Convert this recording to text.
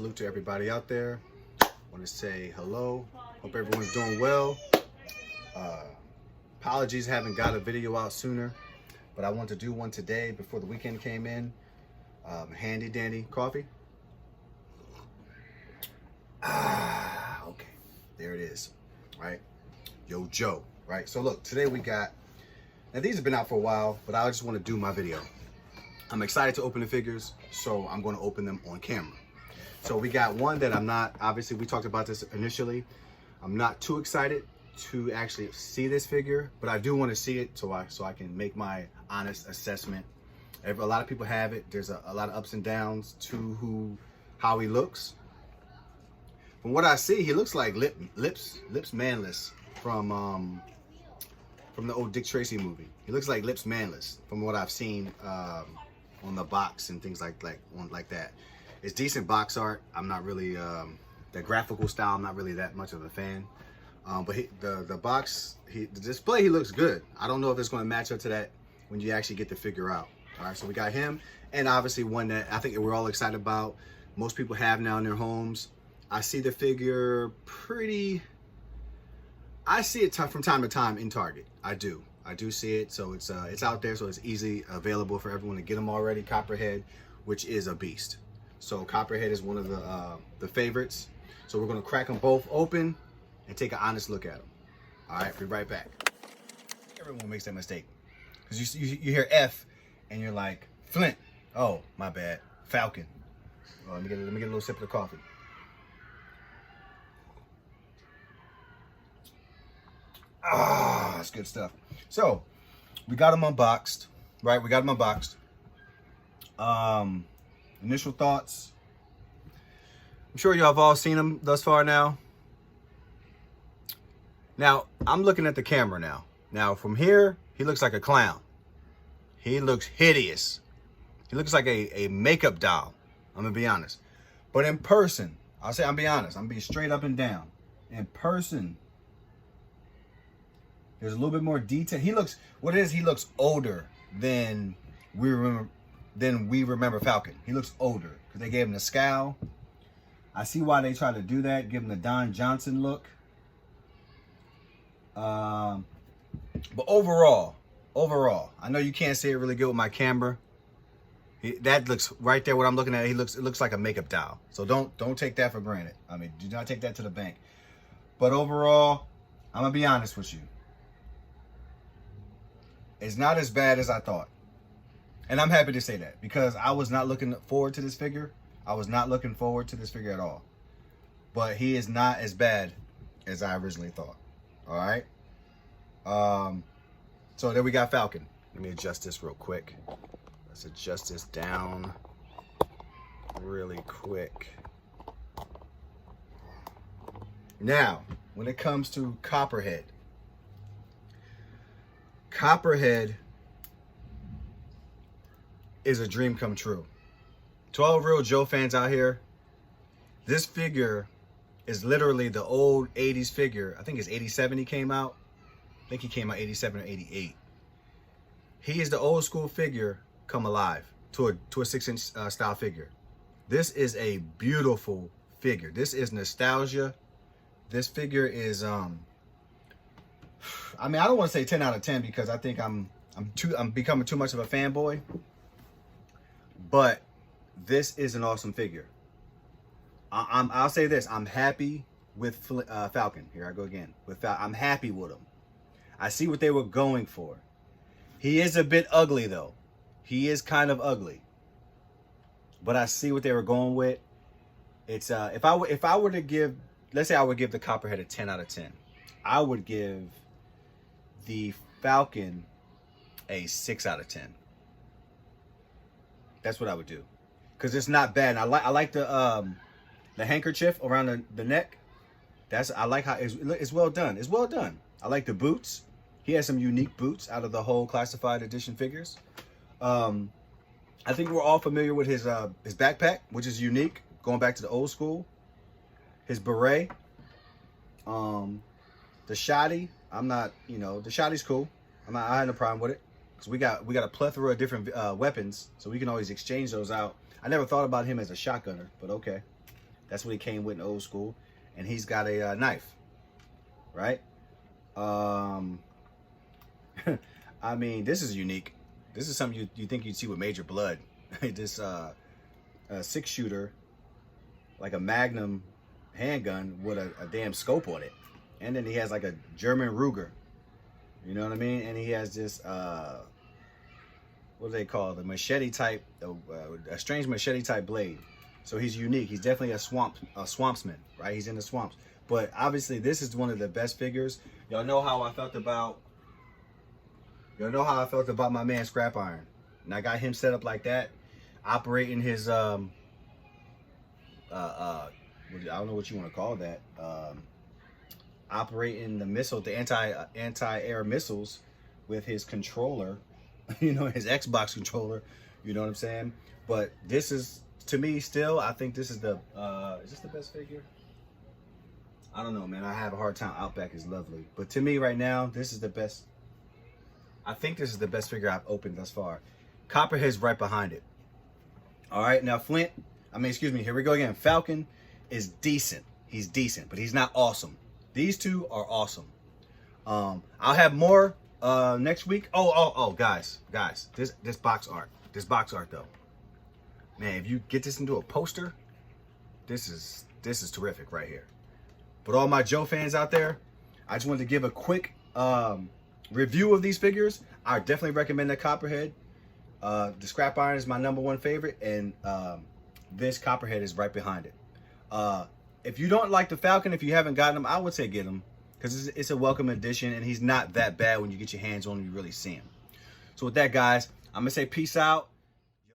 salute to everybody out there. Want to say hello. Hope everyone's doing well. Apologies, haven't got a video out sooner, but I want to do one today before the weekend came in. Handy dandy coffee. Okay, there it is. Right, GIJoe. Right. So look, today we got. Now these have been out for a while, but I just want to do my video. I'm excited to open the figures, so I'm going to open them on camera. So we got one that I'm not, obviously we talked about this initially. I'm not too excited to actually see this figure, but I do want to see it so I can make my honest assessment. A lot of people have it. There's a lot of ups and downs to how he looks. From what I see, he looks like Lips Manless from the old Dick Tracy movie. He looks like Lips Manless from what I've seen on the box and things like that. It's decent box art. I'm not really the graphical style. I'm not really that much of a fan. But the display, he looks good. I don't know if it's going to match up to that when you actually get the figure out. All right, so we got him, and obviously one that I think we're all excited about. Most people have now in their homes. I see the figure I see it from time to time in Target. I do see it. So it's out there, so it's easily available for everyone to get them already. Copperhead, which is a beast. So Copperhead is one of the favorites. So we're gonna crack them both open and take an honest look at them. All right, be right back. Everyone makes that mistake because you hear F and you're like Flint. Oh, my bad. Falcon. Oh, let me get a little sip of the coffee. Ah, that's good stuff. So we got them unboxed, right? We got them unboxed. Initial thoughts. I'm sure y'all have all seen them thus far now. Now, I'm looking at the camera now. Now, from here, he looks like a clown. He looks hideous. He looks like a makeup doll. I'm going to be honest. But in person, I'm being honest. I'm being straight up and down. In person, there's a little bit more detail. He looks older than we remember Falcon. He looks older because they gave him the scowl. I see why they try to do that, give him the Don Johnson look. But overall, I know you can't see it really good with my camera. That looks right there. What I'm looking at, it looks like a makeup doll. So don't take that for granted. I mean, do not take that to the bank. But overall, I'm gonna be honest with you. It's not as bad as I thought. And I'm happy to say that because I was not looking forward to this figure. I was not looking forward to this figure at all. But he is not as bad as I originally thought. All right. So then we got Falcon. Let me adjust this real quick. Let's adjust this down really quick. Now, when it comes to Copperhead is a dream come true. To all real Joe fans out here, this figure is literally the old 80s figure. I think it's 87 he came out. I think he came out 87 or 88. He is the old school figure come alive to a 6-inch style figure. This is a beautiful figure. This is nostalgia. This figure is I mean, I don't want to say 10 out of 10 because I think I'm becoming too much of a fanboy. But this is an awesome figure. I'll say this. I'm happy with Falcon. Here I go again. I'm happy with him. I see what they were going for. He is a bit ugly though. He is kind of ugly. But I see what they were going with. It's if I were to give, let's say I would give the Copperhead a 10 out of 10. I would give the Falcon a 6 out of 10. That's what I would do. Because it's not bad. And I like the handkerchief around the neck. I like how it's well done. It's well done. I like the boots. He has some unique boots out of the whole classified edition figures. I think we're all familiar with his backpack, which is unique, going back to the old school. His beret. The shoddy, I'm not, the shoddy's cool. I had no problem with it. Because we got a plethora of different weapons, so we can always exchange those out. I never thought about him as a shotgunner, but okay. That's what he came with in old school. And he's got a knife, right? I mean, this is unique. This is something you think you'd see with Major Blood. This 6-shooter, like a Magnum handgun with a damn scope on it. And then he has like a German Ruger. You know what I mean? And he has this, what do they call it? The machete type, a strange machete type blade. So he's unique. He's definitely a swampsman, right? He's in the swamps. But obviously, this is one of the best figures. Y'all know how I felt about my man Scrap Iron. And I got him set up like that, operating his I don't know what you want to call that. Operating the missile, the anti-air missiles with his controller, you know, his Xbox controller. You know what I'm saying? But this is, to me, still, I think this is the is this the best figure? I don't know, man. I have a hard time. Outback is lovely, but to me right now, this is the best. I think this is the best figure I've opened thus far. Copperhead's right behind it. All right, now Flint. Here we go again. Falcon is decent. He's decent, but he's not awesome. These two are awesome. I'll have more next week. Oh, guys, this box art though, man, if you get this into a poster, this is terrific right here. But all my Joe fans out there, I just wanted to give a quick review of these figures. I definitely recommend the Copperhead. The Scrap Iron is my #1 favorite, and this Copperhead is right behind it. If you don't like the Falcon, if you haven't gotten him, I would say get him, because it's a welcome addition, and he's not that bad when you get your hands on him, you really see him. So with that, guys, I'm going to say peace out.